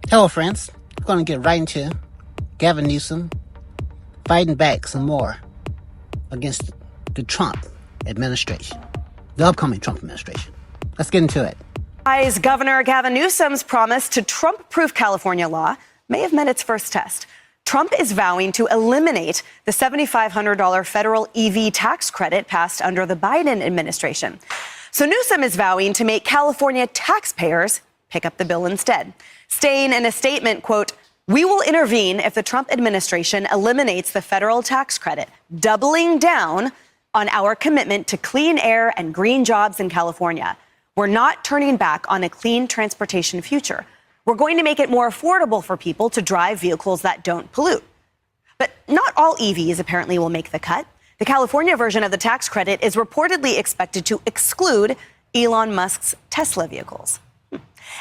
Hello, friends. I'm going to get right into Gavin Newsom fighting back some more against the Trump administration, the upcoming Trump administration. Let's get into it. Governor Gavin Newsom's promise to Trump-proof California law may have met its first test. Trump is vowing to eliminate the $7,500 federal EV tax credit passed under the Biden administration. So Newsom is vowing to make California taxpayers pick up the bill instead, saying in a statement, quote, "We will intervene if the Trump administration eliminates the federal tax credit, doubling down on our commitment to clean air and green jobs in California. We're not turning back on a clean transportation future. We're going to make it more affordable for people to drive vehicles that don't pollute." But not all EVs apparently will make the cut. The California version of the tax credit is reportedly expected to exclude Elon Musk's Tesla vehicles.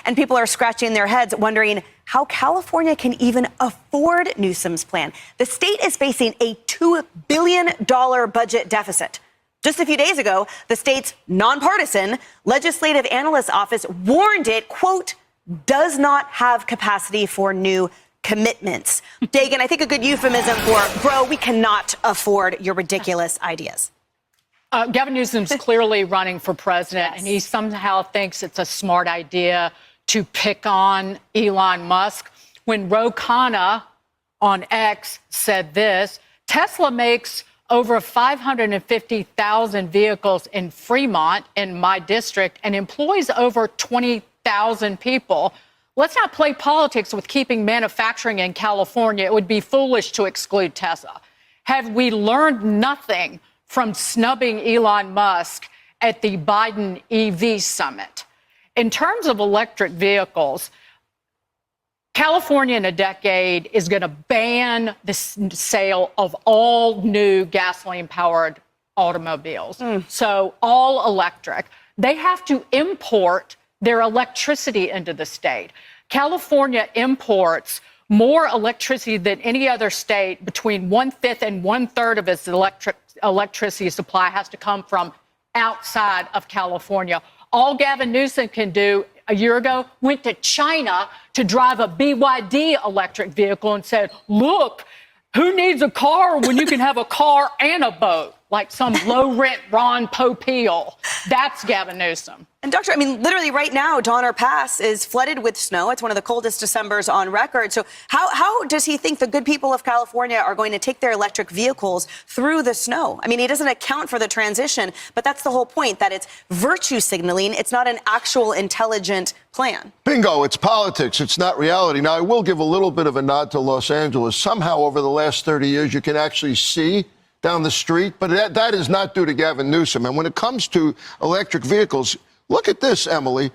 And people are scratching their heads wondering how California can even afford Newsom's plan. The state is facing a $2 billion budget deficit. Just a few days ago, the state's nonpartisan Legislative Analyst Office warned it, quote, does not have capacity for new commitments. Dagan, I think a good euphemism for, bro, we cannot afford your ridiculous ideas. Gavin Newsom's clearly running for president, Yes. and he somehow thinks it's a smart idea to pick on Elon Musk. When Ro Khanna on X said this, Tesla makes over 550,000 vehicles in Fremont, in my district, and employs over 20,000 people. Let's not play politics with keeping manufacturing in California. It would be foolish to exclude Tesla. Have we learned nothing from snubbing Elon Musk at the Biden EV summit? In terms of electric vehicles, California in a decade is going to ban the sale of all new gasoline-powered automobiles. So all electric. They have to import their electricity into the state. California imports more electricity than any other state. Between 1/5 and 1/3 of its electricity supply has to come from outside of California. All Gavin Newsom can do a year ago went to China to drive a BYD electric vehicle and said, look, who needs a car when you can have a car and a boat? Like some low-rent Ron Popeil. That's Gavin Newsom. And Doctor, I mean, literally right now, Donner Pass is flooded with snow. It's one of the coldest Decembers on record. So how does he think the good people of California are going to take their electric vehicles through the snow? I mean, he doesn't account for the transition, but that's the whole point, that it's virtue signaling. It's not an actual intelligent plan. Bingo, it's politics. It's not reality. Now, I will give a little bit of a nod to Los Angeles. Somehow, over the last 30 years, you can actually see down the street, but that is not due to Gavin Newsom. And when it comes to electric vehicles, look at this, Emily.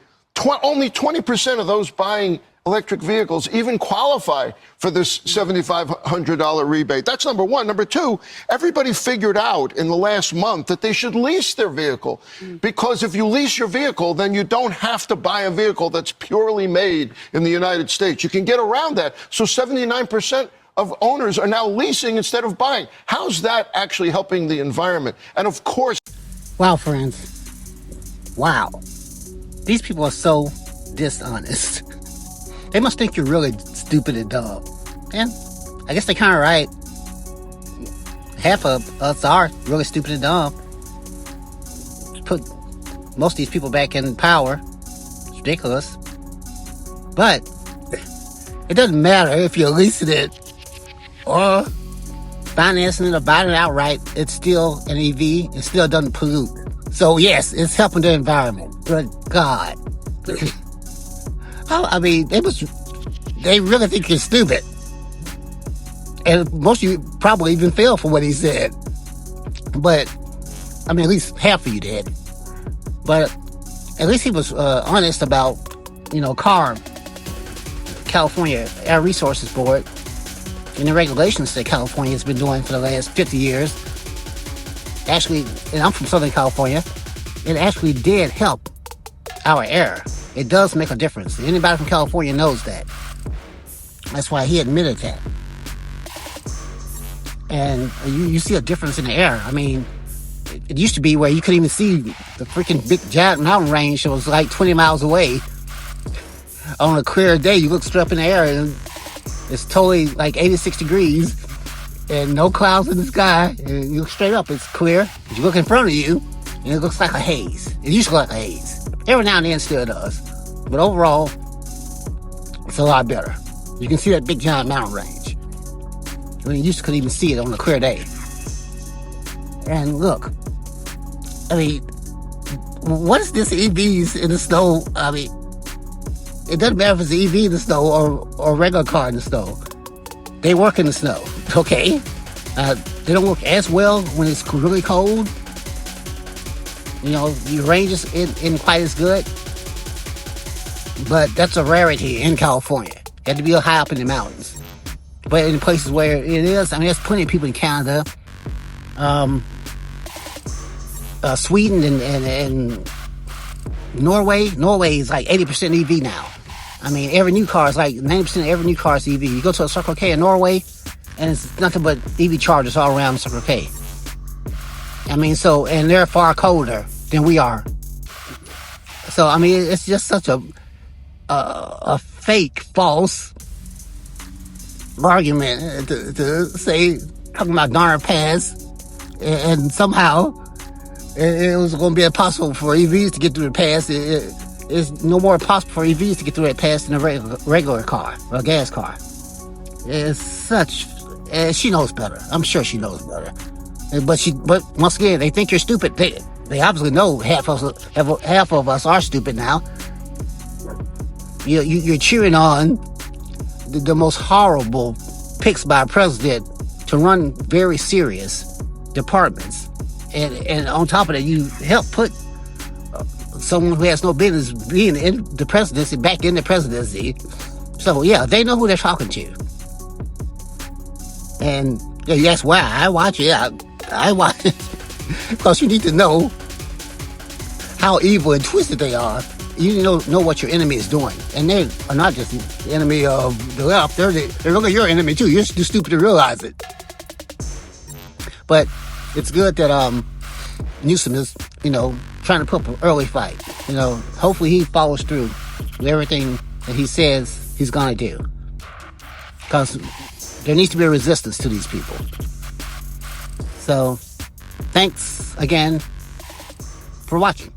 Only 20% of those buying electric vehicles even qualify for this $7,500 rebate. That's number one. Number two, everybody figured out in the last month that they should lease their vehicle. Because if you lease your vehicle, then you don't have to buy a vehicle that's purely made in the United States. You can get around that. So 79% of owners are now leasing instead of buying. How's that actually helping the environment? And of course... Wow, friends. Wow. These people are so dishonest. They must think you're really stupid and dumb. And I guess they're kind of right. Half of us are really stupid and dumb. Put most of these people back in power. It's ridiculous. But it doesn't matter if you're leasing it or financing it or buying it outright. It's still an EV. It still doesn't pollute. So yes, it's helping the environment. Good God. I mean, they really think you're stupid. And most of you probably even fell for what he said. But, I mean, at least half of you did. But at least he was honest about, CARB, California Air Resources Board, and the regulations that California has been doing for the last 50 years. Actually, and I'm from Southern California, it actually did help our air. It does make a difference. Anybody from California knows that. That's why he admitted that. And you see a difference in the air. I mean, it used to be where you couldn't even see the freaking big giant mountain range that was like 20 miles away. on a clear day, you look straight up in the air and it's totally like 86 degrees and no clouds in the sky. And you look straight up, it's clear. You look in front of you and it looks like a haze. It used to look like a haze. Every now and then it still does. But overall, it's a lot better. You can see that big giant mountain range. I mean, you used to couldn't even see it on a clear day. And look, I mean, what is this EVs in the snow? I mean, it doesn't matter if it's an EV in the snow or a regular car in the snow. They work in the snow, okay? They don't work as well when it's really cold. You know, your range isn't quite as good. But that's a rarity in California. You have to be high up in the mountains. But in places where it is, I mean, there's plenty of people in Canada, Sweden and Norway. Norway is like 80% EV now. I mean, every new car is like 90% of every new car is EV. You go to a Circle K in Norway, and it's nothing but EV chargers all around Circle K. I mean, so, and they're far colder than we are. So, I mean, it's just such a fake, false argument to say, talking about Donner Pass, and somehow it was going to be impossible for EVs to get through the pass. It's no more possible for EVs to get through that pass than a regular car, or a gas car. It's such, she knows better. I'm sure she knows better. But once again, they think you're stupid. They obviously know half of us are stupid now. You're cheering on the most horrible picks by a president to run very serious departments. And on top of that, you help put someone who has no business being in the presidency back in the presidency. So, yeah, they know who they're talking to. And that's why I watch it. I watch it because you need to know how evil and twisted they are. You need to know what your enemy is doing. And they are not just the enemy of the left. They're really your enemy, too. You're too stupid to realize it. But it's good that Newsom is, trying to put up an early fight. Hopefully he follows through with everything that he says he's going to do. Because there needs to be a resistance to these people. So, thanks again for watching.